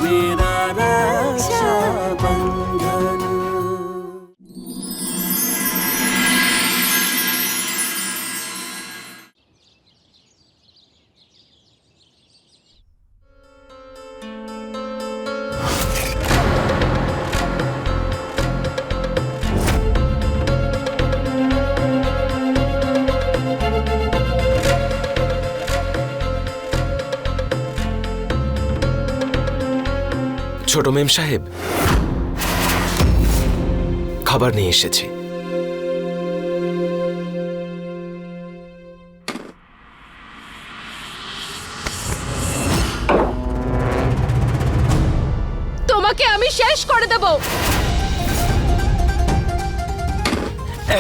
मेरा रक्षाबंधन। ছোট মেম সাহেব, খাবার নিয়ে এসেছি। তোমাকে আমি শেষ করে দেব।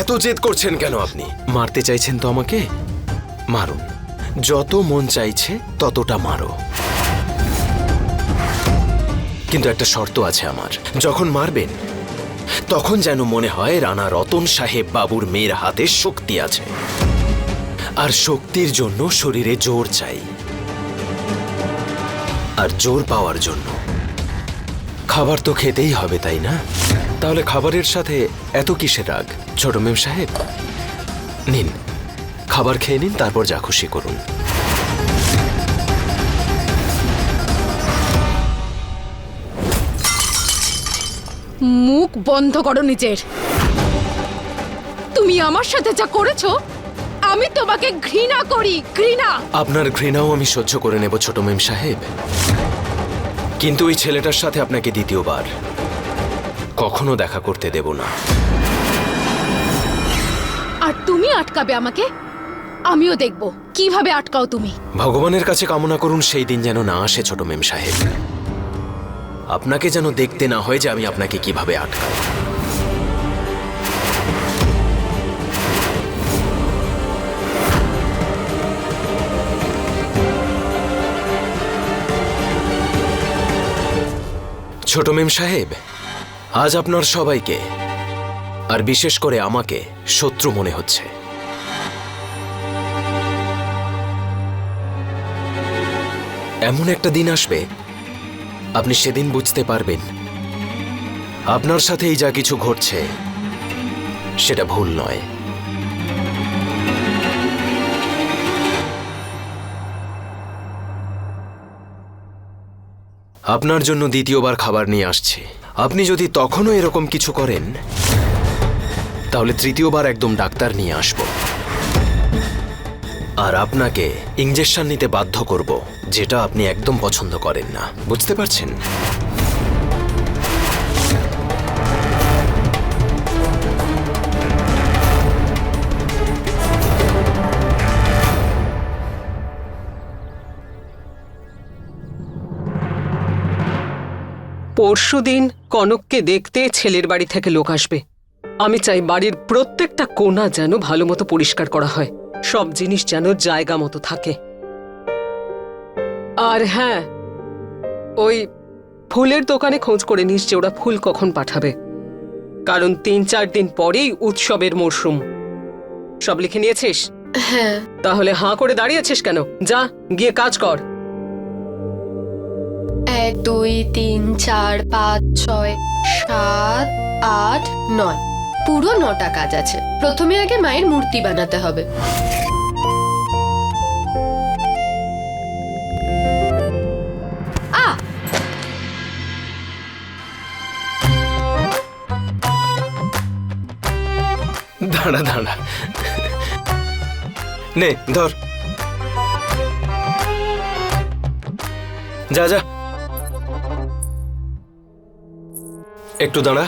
এত জেদ করছেন কেন আপনি? মারতে চাইছেন তো আমাকে? মারুন, যত মন চাইছে ততটা মারো, কিন্তু একটা শর্ত আছে আমার। যখন মারবেন তখন যেন মনে হয় রানা রতন সাহেব বাবুর মেয়ের হাতে শক্তি আছে, আর শক্তির জন্য শরীরে জোর চাই, আর জোর পাওয়ার জন্য খাবার তো খেতেই হবে, তাই না? তাহলে খাবারের সাথে এত কিসের রাগ? ছোট মেম সাহেব, নিন খাবার খেয়ে নিন, তারপর যা খুশি করুন। মুখ বন্ধ করো নিজের। তুমি আমার সাথে যা করেছো, আমি তোমাকে ঘৃণা করি, ঘৃণা। আপনার ঘৃণাও আমি সহ্য করে নেব ছোট মেম সাহেব, কিন্তু ওই ছেলেটার সাথে আপনাকে দ্বিতীয়বার কখনো দেখা করতে দেব না। আর তুমি আটকাবে আমাকে? আমিও দেখব কিভাবে আটকাও তুমি। ভগবানের কাছে কামনা করুন সেই দিন যেন না আসে ছোট মেম সাহেব। আপনাকে যেন দেখতে না হয় যে আমি আপনাকে কিভাবে আটকাই। ছোট মেম সাহেব, আজ আপনার সবাইকে, আর বিশেষ করে আমাকে শত্রু মনে হচ্ছে। এমন একটা দিন আসবে, আপনি সেদিন বুঝতে পারবেন আপনার সাথেই যা কিছু ঘটছে সেটা ভুল নয়। আপনার জন্য দ্বিতীয়বার খাবার নিয়ে আসছে। আপনি যদি তখনও এরকম কিছু করেন তাহলে তৃতীয়বার একদম ডাক্তার নিয়ে আসব, আর আপনাকে ইনজেকশন নিতে বাধ্য করব, যেটা আপনি একদম পছন্দ করেন না। বুঝতে পারছেন? পরশুদিন কনককে দেখতে ছেলের বাড়ি থেকে লোক আসবে। আমি চাই বাড়ির প্রত্যেকটা কোণা যেন ভালো মতো পরিষ্কার করা হয়, সব জিনিস যেন জায়গা মতো থাকে। আর হ্যাঁ, ওই ফুলের দোকানে খোঁজ করে নিস যে ওরা ফুল কখন পাঠাবে, কারণ ৩-৪ দিন পরেই উৎসবের মরশুম। সব লিখে নিয়েছিস? হ্যাঁ। তাহলে হাঁ করে দাঁড়িয়ে আছিস কেন? যা গিয়ে কাজ কর। ১ ২ ৩ ৪ ৫ ৬ ৭ ৮ ৯, পুরো ৯টা কাজ আছে। প্রথমে আগে মায়ের মূর্তি বানাতে হবে। দাঁড়া দাঁড়া, নে ধর, যা যা, একটু দাঁড়া।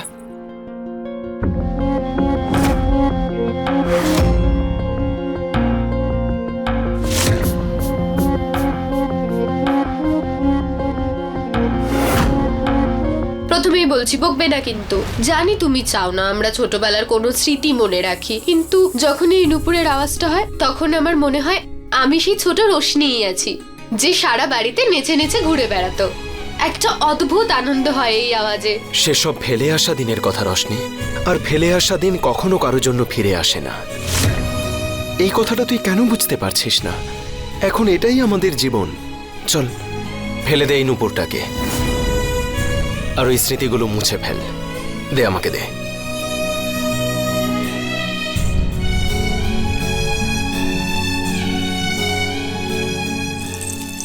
প্রথমেই বলছি, বকবে না কিন্তু। জানি তুমি চাও না আমরা ছোটবেলার কোনো স্মৃতি মনে রাখি, কিন্তু যখন এই নুপুরের আওয়াজটা হয় তখন আমার মনে হয় আমি সেই ছোট রোশনিই আছি, যে সারা বাড়িতে নেচে নেচে ঘুরে বেড়াতো। একটা অদ্ভুত আনন্দ হয় এই আওয়াজে। সেসব ফেলে আসা দিনের কথা রশনি, আর ফেলে আসা দিন কখনো কারোর জন্য ফিরে আসে না। এই কথাটা তুই কেন বুঝতে পারছিস না? এখন এটাই আমাদের জীবন। চল ফেলে দে এই নুপুরটাকে। আর ওই স্মৃতিগুলো মুছে ফেল। দে আমাকে দে।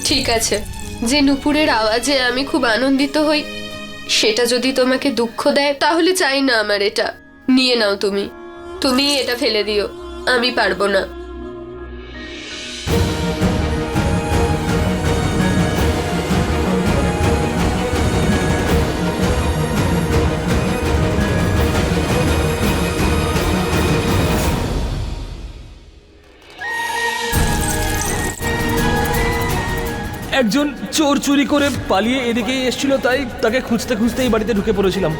ঠিক আছে, যে নুপুরের আওয়াজে আমি খুব আনন্দিত হই সেটা যদি তোমাকে দুঃখ দেয় তাহলে চাই না আমার এটা। নিয়ে নাও তুমি, তুমি এটা ফেলে দিও, আমি পারবো না। একজন চোর চুরি করে পালিয়ে এদিকেই এসেছিল, তাই তাকে খুঁজতে খুঁজতে এই বাড়িতে ঢুকে পড়েছিলাম।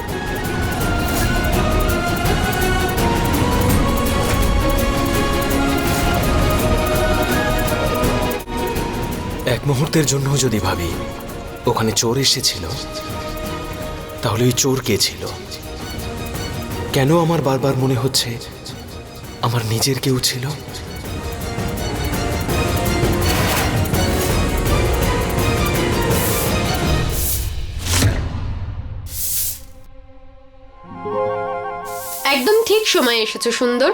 এক মুহূর্তের জন্য যদি ভাবি ওখানে চোর এসেছিল, তাহলে ওই চোর কে ছিল? কেন আমার বারবার মনে হচ্ছে আমার নিজের কেউ ছিল? একদম ঠিক সময়ে এসেছো সুন্দর।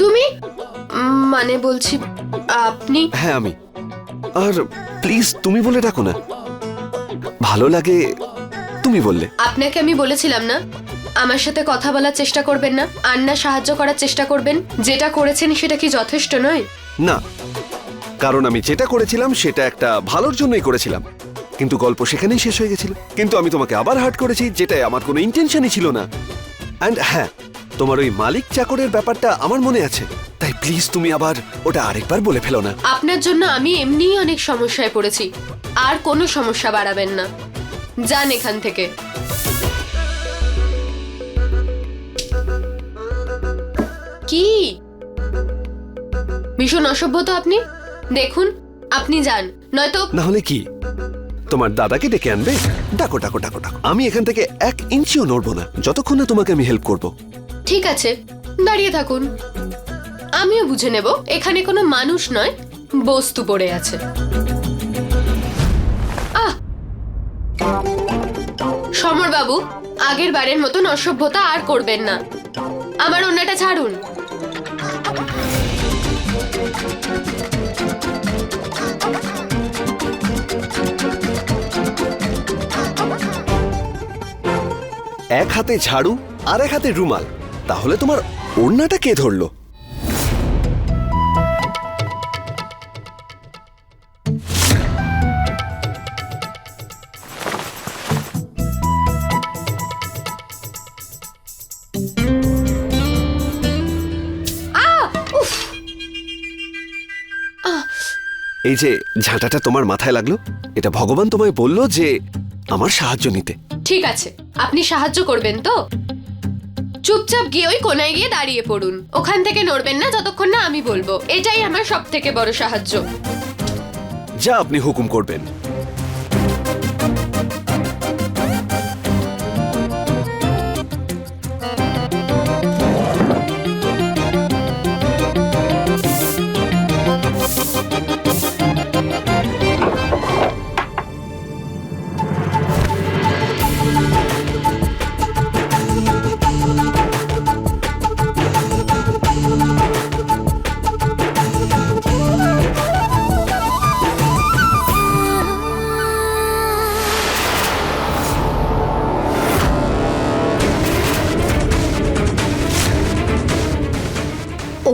তুমি মানে বলছি আপনি। হ্যাঁ আমি। আর প্লিজ তুমি বলে ডাকো না, ভালো লাগে তুমি বললে। আপনাকে আমি বলেছিলাম না আমার সাথে কথা বলার চেষ্টা করবেন না, আর না সাহায্য করার চেষ্টা করবেন। যেটা করেছেন সেটা কি যথেষ্ট নয়? না, কারণ আমি যেটা করেছিলাম সেটা একটা ভালোর জন্যই করেছিলাম, কিন্তু গল্প সেখানেই শেষ হয়ে গেছিল। কিন্তু আমি তোমাকে আবার হার্ট করেছি, যেটাই আমার কোনো ইন্টেনশনই ছিল না। অ্যান্ড হ্যাঁ, তোমার ওই মালিক চাকরের ব্যাপারটা আমার মনে আছে, তাই প্লিজ তুমি আবার ওটা আরেকবার বলে ফেলো না। আপনার জন্য আমি এমনিই অনেক সমস্যায় পড়েছি, আর কোনো সমস্যা বাড়াবেন না। যান এখান থেকে। কি ভীষণ অসভ্য তো আপনি। দেখুন আপনি যান, নয়তো। না হলে কি তোমার দাদাকে ডেকে আনবে? ডাকো ডাকো ডাকো ডাকো, আমি এখান থেকে 1 ইঞ্চিও নড়বো না যতক্ষণ না তোমাকে আমি হেল্প করব। ঠিক আছে, দাঁড়িয়ে থাকুন, আমিও বুঝে নেব এখানে কোনো মানুষ নয় বস্তু পড়ে আছে। সমর বাবু, আগের বারের মতন অসভ্যতা আর করবেন না। আমার অন্যটা ছাড়ুন। এক হাতে ঝাড়ু আর এক হাতে রুমাল, তাহলে তোমার ওড়নাটা কে ধরলো? এই যে ঝাঁটাটা তোমার মাথায় লাগলো, এটা ভগবান তোমায় বললো যে আমার সাহায্য নিতে। ঠিক আছে, আপনি সাহায্য করবেন তো? চুপচাপ গিয়ে ওই কোনায় গিয়ে দাঁড়িয়ে পড়ুন, ওখান থেকে নড়বেন না যতক্ষণ না আমি বলবো। এটাই আমার সব থেকে বড় সাহায্য। যা আপনি হুকুম করবেন।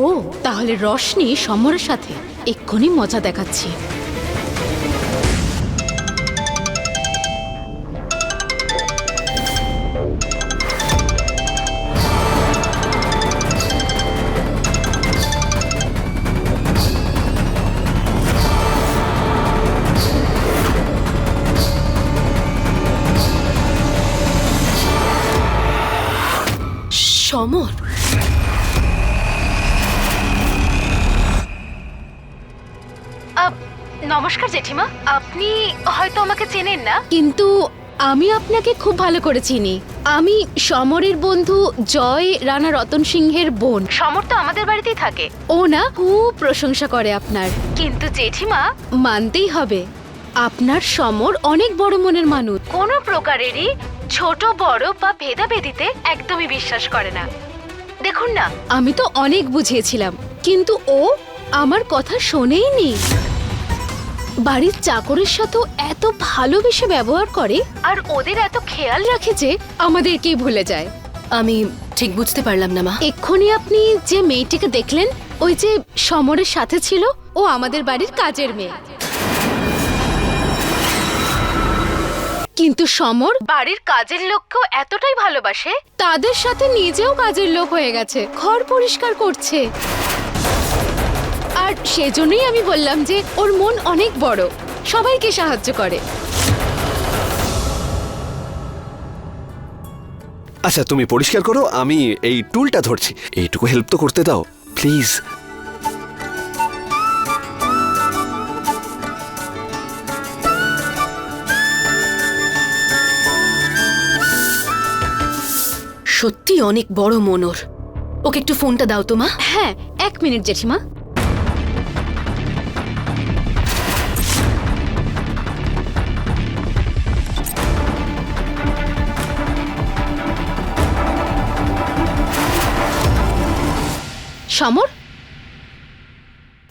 ও তাহলে রশনি সমরের সাথে এক্ষুনি মজা দেখাচ্ছি। সমর, নমস্কার জেঠিমা, আপনি হয়তো আমাকে চেনেন না, কিন্তু আমি আপনাকে খুব ভালো করে চিনি। আমি সমরের বন্ধু জয় রানা রতন সিংহের বোন। সমর তো আমাদের বাড়িতেই থাকে। ও না খুব প্রশংসা করে আপনার, কিন্তু জেঠিমা মানতেই হবে আপনার সমর অনেক বড় মনের মানুষ, কোনো প্রকারেরই ছোট বড় বা ভেদাভেদিতে একদমই বিশ্বাস করে না। দেখুন না, আমি তো অনেক বুঝিয়েছিলাম, কিন্তু ও আমার কথা শোনেইনি। বাড়ির চাকরের সাথেও এত ভালোবেসে ব্যবহার করে আর ওদের এত খেয়াল রাখে যে আমাদেরকেই ভুলে যায়। আমি ঠিক বুঝতে পারলাম না মা। এক্ষুনি আপনি যে মেয়েটিকে দেখলেন, ওই যে সমরের সাথে ছিল, ও আমাদের বাড়ির কাজের মেয়ে। কিন্তু সমর বাড়ির কাজের লোককেও এতটাই ভালোবাসে, তাদের সাথে নিজেও কাজের লোক হয়ে গেছে, ঘর পরিষ্কার করছে। আর সেজন্যই আমি বললাম যে ওর মন অনেক বড়, সবাইকে সাহায্য করে। আচ্ছা তুমি পরিষ্কার করো, আমি এই টুলটা ধরছি। এইটুকু হেল্প তো করতে দাও প্লিজ। সত্যি অনেক বড় মনোর। ওকে একটু ফোনটা দাও তো মা। হ্যাঁ, 1 মিনিট জেঠিমা। সমর,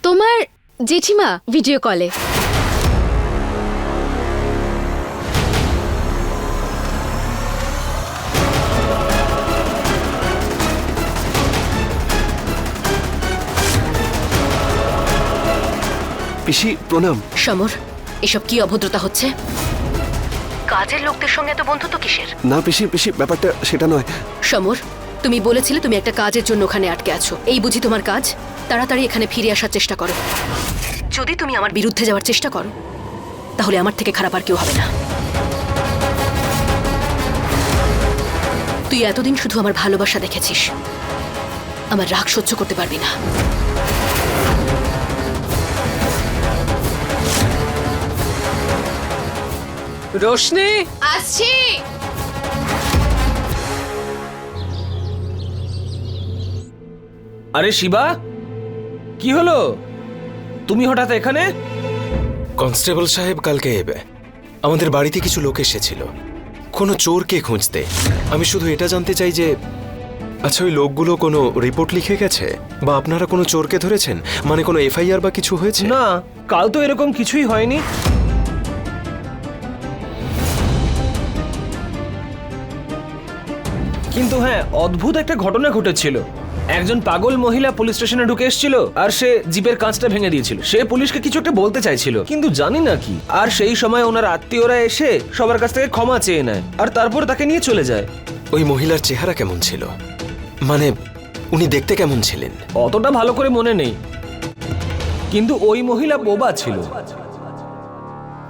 তোমার জেঠিমা ভিডিও কলে। পিসি প্রণাম। সমর, এসব কি অভদ্রতা হচ্ছে? কাজের লোকদের সঙ্গে এত বন্ধুত্ব কিসের? না পিসি পিসি, ব্যাপারটা সেটা নয়। সমর, তুমি বলেছিলে তুমি একটা কাজের জন্য ওখানে আটকে আছো। এই বুঝি তোমার কাজ? তাড়াতাড়ি এখানে ফিরে আসার চেষ্টা করো। যদি তুমি আমার বিরুদ্ধে যাওয়ার চেষ্টা করো, তাহলে আমার থেকে খারাপ আর কেউ হবে না। তুই এতদিন শুধু আমার ভালোবাসা দেখেছিস, আমার রাগ সহ্য করতে পারবি না। রোশনি, আসছি। আরে শিবা, কি হলো? তুমি হঠাৎ এখানে? কনস্টেবল সাহেব, কালকে আমাদের বাড়িতে কিছু লোক এসেছিল কোনো চোরকে খুঁজতে। আমি শুধু এটা জানতে চাই যে আচ্ছা, ওই লোকগুলো কোনো রিপোর্ট লিখে গেছে বা আপনারা কোনো চোরকে ধরেছেন? মানে কোনো এফআইআর বা কিছু হয়েছে? না, কাল তো এরকম কিছুই হয়নি। কিন্তু হ্যাঁ, অদ্ভুত একটা ঘটনা ঘটেছিল। একজন পাগল মহিলা পুলিশ স্টেশনে ঢুকে এসেছিল আর সে জিপের কাঁচটা ভেঙে দিয়েছিল। সে পুলিশকে কিছু একটা বলতে চাইছিল, কিন্তু জানি না কি। আর সেই সময় ওনার আত্মীয়রা এসে সবার কাছ থেকে ক্ষমা চেয়ে নেয় আর তারপর তাকে নিয়ে চলে যায়। ওই মহিলার চেহারা কেমন ছিল? মানে উনি দেখতে কেমন ছিলেন? অতটা ভালো করে মনে নেই, কিন্তু ওই মহিলা বোবা ছিল,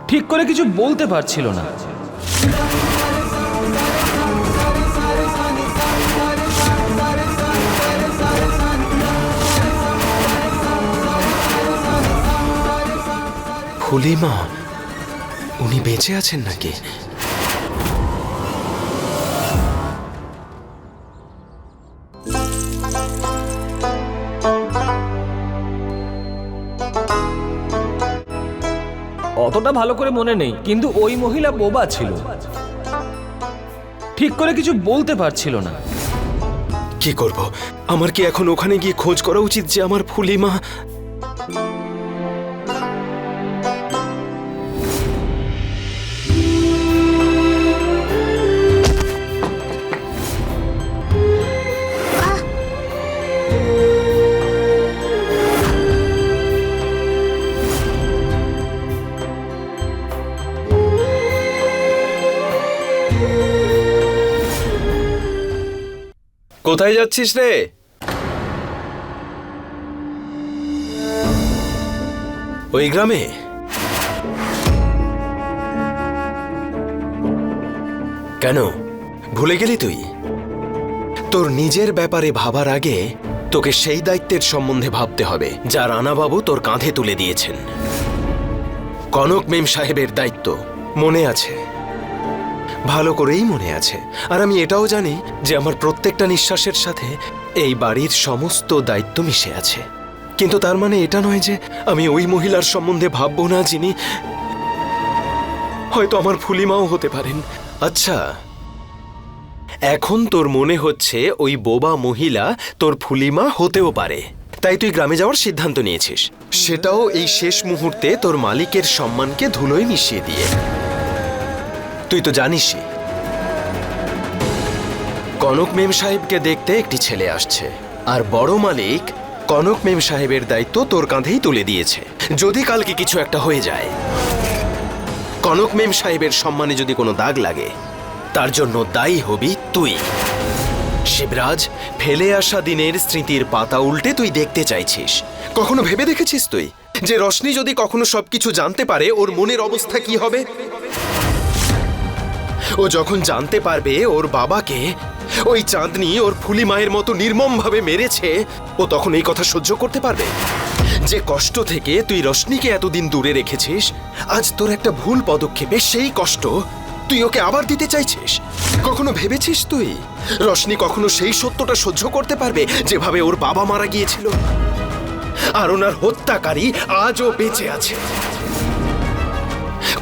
ঠিক করে কিছু বলতে পারছিল না। ফুলিমা, উনি বেঁচে আছেন নাকি? অতটা ভালো করে মনে নেই, কিন্তু ওই মহিলা বোবা ছিল, ঠিক করে কিছু বলতে পারছিল না। কি করব? আমার কি এখন ওখানে গিয়ে খোঁজ করা উচিত যে আমার ফুলিমা? কোথায় যাচ্ছিস রে? ওই গ্রামে? কেন ভুলে গেলি তুই? তোর নিজের ব্যাপারে ভাবার আগে তোকে সেই দায়িত্বের সম্বন্ধে ভাবতে হবে যা রানাবাবু তোর কাঁধে তুলে দিয়েছেন। কনক মেম সাহেবের দায়িত্ব মনে আছে? ভালো করেই মনে আছে। আর আমি এটাও জানি যে আমার প্রত্যেকটা নিঃশ্বাসের সাথে এই বাড়ির সমস্ত দায়িত্ব মিশে আছে। কিন্তু তার মানে এটা নয় যে আমি ওই মহিলার সম্বন্ধে ভাববো না যিনি হয়তো আমার ফুলিমাও হতে পারেন। আচ্ছা, এখন তোর মনে হচ্ছে ওই বোবা মহিলা তোর ফুলিমা হতেও পারে, তাই তুই গ্রামে যাওয়ার সিদ্ধান্ত নিয়েছিস, সেটাও এই শেষ মুহূর্তে তোর মালিকের সম্মানকে ধুলোয় মিশিয়ে দিয়ে। তুই তো জানিসই কনক মেম সাহেবকে দেখতে একটি ছেলে আসছে, আর বড় মালিক কনক মেম সাহেবের দায়িত্ব তোর কাঁধেই তুলে দিয়েছে। যদি কালকে কিছু একটা হয়ে যায়, কনক মেম সাহেবের সম্মানে যদি কোনো দাগ লাগে, তার জন্য দায়ী হবি তুই। শিবরাজ, ফেলে আসা দিনের স্মৃতির পাতা উল্টে তুই দেখতে চাইছিস। কখনো ভেবে দেখেছিস তুই যে রশনি যদি কখনো সবকিছু জানতে পারে ওর মনের অবস্থা কি হবে? ও যখন জানতে পারবে ওর বাবাকে ওই চাঁদনি ওর ফুলি মায়ের মতো নির্মমভাবে মেরেছে, ও তখন এই কথা সহ্য করতে পারবে? যে কষ্ট থেকে তুই রশনিকে এতদিন দূরে রেখেছিস, আজ তোর একটা ভুল পদক্ষেপে সেই কষ্ট তুই ওকে আবার দিতে চাইছিস। কখনো ভেবেছিস তুই রশনি কখনো সেই সত্যটা সহ্য করতে পারবে যেভাবে ওর বাবা মারা গিয়েছিল, আর ওনার হত্যাকারী আজও বেঁচে আছে?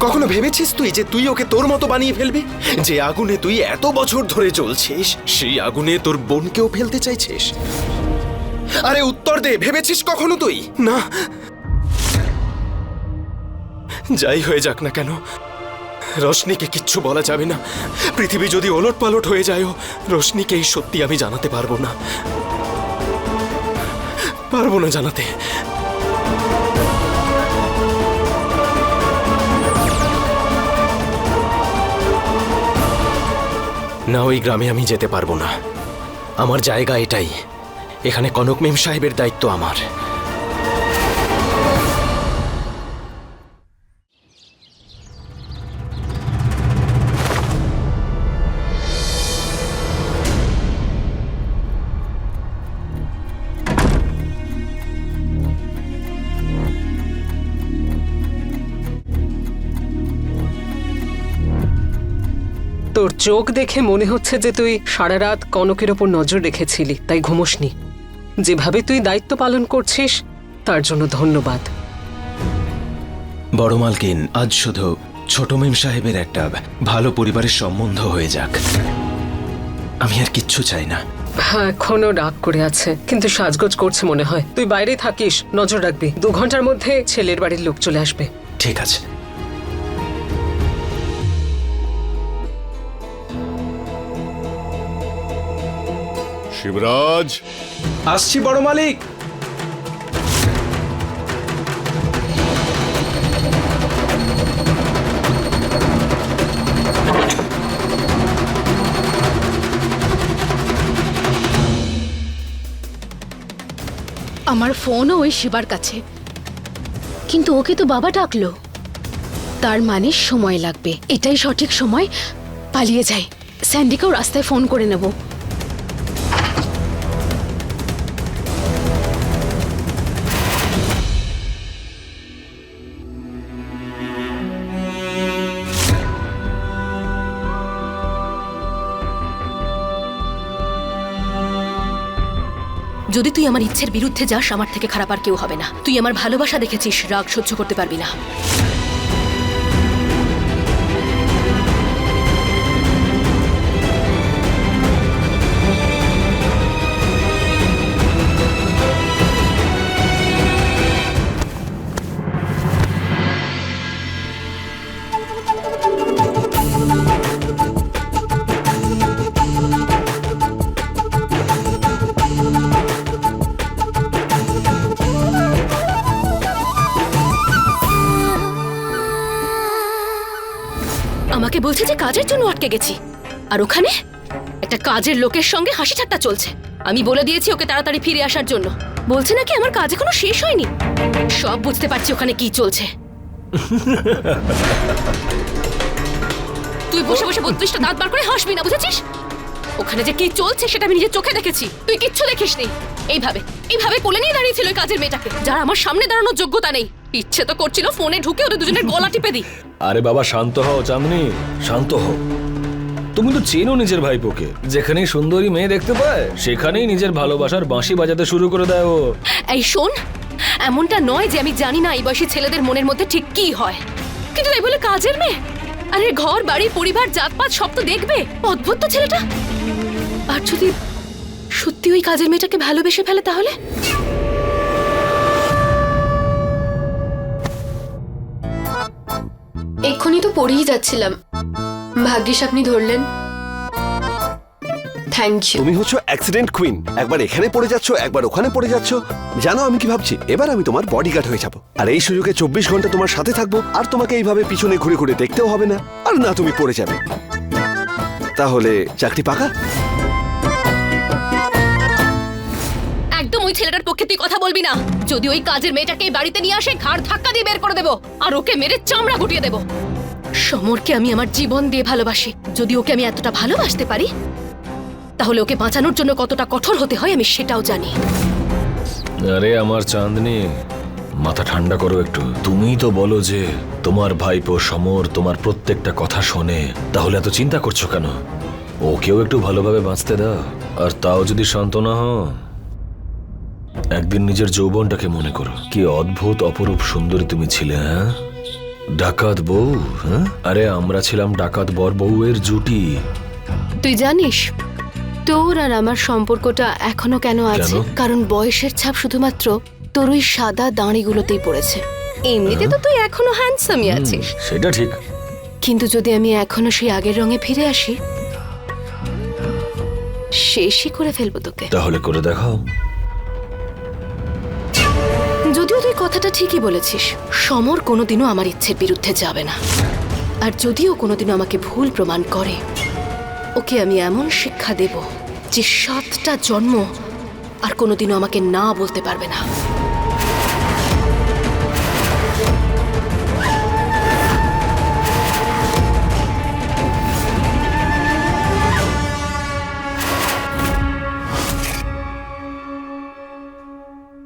কখনো ভেবেছিস তুই যে তুই ওকে তোর মতো বানিয়ে ফেলবি? যে আগুনে তুই এত বছর ধরে জ্বলছিস, সেই আগুনে তোর বোনকেও ফেলতে চাইছিস? আরে উত্তর দে, ভেবেছিস কখনো তুই? না, যাই হয়ে যাক না কেন, রশনিকে কিচ্ছু বলা যাবে না। পৃথিবী যদি ওলট পালট হয়ে যায়, রশনিকে এই সত্যি আমি জানাতে পারবো না, জানাতে। না, ওই গ্রামে আমি যেতে পারবো না। আমার জায়গা এটাই, এখানে কনক মেম সাহেবের দায়িত্ব আমার। তোর চোখ দেখে মনে হচ্ছে যে তুই সারা রাত কনকের ওপর নজর রেখেছিলি, তাই ঘুমোসনি। যেভাবে তুই দায়িত্ব পালন করছিস তার জন্য ধন্যবাদ। বড় মালকিন, আজ শুধু ছোট মেম সাহেবের একটা ভালো পরিবারের সম্বন্ধ হয়ে যাক, আমি আর কিচ্ছু চাই না। হ্যাঁ, এখনো রাগ করে আছে, কিন্তু সাজগোজ করছে মনে হয়। তুই বাইরে থাকিস, নজর রাখবি। 2 ঘন্টার মধ্যে ছেলের বাড়ির লোক চলে আসবে। ঠিক আছে। শিবরাজ, আসছি বড় মালিক। আমার ফোনও ওই শিবার কাছে, কিন্তু ওকে তো বাবা ডাকলো। তার মানে সময় লাগবে, এটাই সঠিক সময়। পালিয়ে যাই, স্যান্ডিকেও রাস্তায় ফোন করে নেব। যদি তুই আমার ইচ্ছের বিরুদ্ধে যাস, আমার থেকে খারাপ আর কেউ হবে না। তুই আমার ভালোবাসা দেখেছিস, রাগ সহ্য করতে পারবি না। আমাকে বলছে যে কাজের জন্য আটকে গেছি, আর ওখানে একটা কাজের লোকের সঙ্গে হাসি ঠাট্টা চলছে। আমি বলে দিয়েছি ওকে তাড়াতাড়ি ফিরে আসার জন্য। বলছে নাকি আমার কাজ এখনো শেষ হয়নি। সব বুঝতে পারছি ওখানে কি চলছে। তুই বসে বসে 32টা দাঁত বার করে হাসবি না, বুঝেছিস? ওখানে যে কি চলছে সেটা আমি নিজের চোখে দেখেছি, তুই কিচ্ছু দেখিসনি। এইভাবে এইভাবে কোলে নিয়ে দাঁড়িয়েছিল ওই কাজের মেয়েটাকে, যার আমার সামনে দাঁড়ানোর যোগ্যতা নেই। ইচ্ছে তো করছিল ফোনে ঢুকে ওদের দুজনের গলা টিপে দিই। আরে বাবা, শান্ত হও চাঁদনি, শান্ত হও। তুমি তো চেনো নিজের ভাইপোকে, যেখানেই সুন্দরী মেয়ে দেখতে পায় সেখানেই নিজের ভালোবাসার বাঁশি বাজাতে শুরু করে দেয় ও। এই শোন, এমনটা নয় যে আমি জানি না এই বয়সী ছেলেদের মনের মধ্যে ঠিক কি হয়, কিন্তু তাই বলে কাজের মেয়ে আরে ঘর বাড়ি পরিবার জাতপাত সব তো দেখবে। অদ্ভুত তো ছেলেটা। আর যদি সত্যি ওই কাজের মেয়েটাকে ভালোবেসে ফেলে তাহলে? এক্ষুনি তো পড়েই যাচ্ছিলাম, ভাগ্যিস আপনি ধরলেন। Thank you. তুমি হচ্ছে অ্যাক্সিডেন্ট কুইন, একবার এখানে পড়ে যাচ্ছ, একবার ওখানে পড়ে যাচ্ছ। জানো আমি কি ভাবছি? এবার আমি তোমার বডিগার্ড হয়ে যাবো, আর এই সুযোগে 24 ঘন্টা তোমার সাথে থাকবো, আর তোমাকে এইভাবে পিছনে ঘুরে ঘুরে দেখতেও হবে না, আর না তুমি পড়ে যাবে। তাহলে চাকরি পাকা? একদম ওই ছেলেটার পক্ষে তুই কথা বলবি না। যদি ওই কাজের মেয়েটাকে এই বাড়িতে নিয়ে আসে, ঘাড় ধাক্কা দিয়ে বের করে দেবো, আর ওকে মেরে চামড়া গুটিয়ে দেবো। সমরকে আমি আমার জীবন দিয়ে ভালোবাসি। যদি ওকে আমি এতটা ভালোবাসতে পারি, তাহলে ওকে বাঁচানোর জন্য কতটা কঠোর হতে হয় আমি সেটাও জানি। আরে আমার চাঁদনি, মাথা ঠান্ডা করো একটু। তুমিই তো বলো যে তোমার ভাইপো সমর তোমার প্রত্যেকটা কথা শোনে, তাহলে এত চিন্তা করছো কেন? ওকেও একটু ভালোভাবে বাঁচতে দাও। আর তাও যদি শান্ত না হও, একদিন নিজের যৌবনটাকে মনে করো। কি অদ্ভুত অপরূপ সুন্দরী তুমি ছিলে, হ্যাঁ? ডাকাত বউ, হ্যাঁ? আরে আমরা ছিলাম ডাকাত বর বউয়ের জুটি। তুই জানিস তোর আর আমার সম্পর্কটা এখনো কেন আছে? কেন? কারণ বয়সের ছাপ শুধুমাত্র তোর ওই সাদা দাঁড়িগুলোতেই পড়েছে। এমনিতে তো তুই এখনো হ্যান্ডসামই আছিস, সেটা ঠিক। কিন্তু যদি আমি এখনো সেই আগের রঙে ফিরে আসি, শেষই করে ফেলবো তোকে। তাহলে করে দেখাও। যদিও তুই কথাটা ঠিকই বলেছিস, সমর কোনোদিনও আমার ইচ্ছের বিরুদ্ধে যাবে না। আর যদিও কোনোদিনও আমাকে ভুল প্রমাণ করে, ওকে আমি এমন শিক্ষা দেব যে 7টা জন্ম আর কোনোদিনও আমাকে না বলতে পারবে না।